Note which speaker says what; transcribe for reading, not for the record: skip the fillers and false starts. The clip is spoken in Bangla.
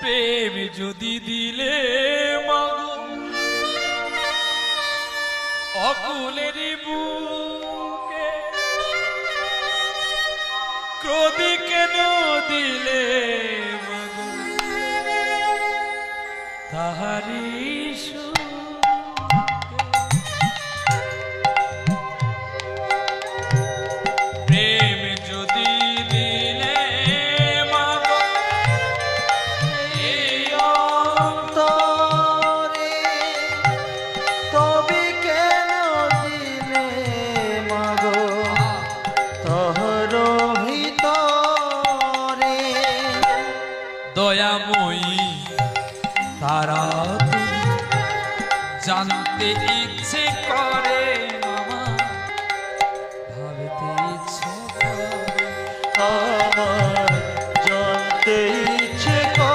Speaker 1: প্রেম যদি দিলে মাগো অকুলের বুকে, ক্রোধী কেন দিলে মাগো তাহারি প্রেম যদি দিলে মাগো এই
Speaker 2: অন্তরে, তবে কেন দিলে মাগো তহর ভিতরে।
Speaker 1: দয়াময়ী তারা তুমি জানতে ইচ্ছে করে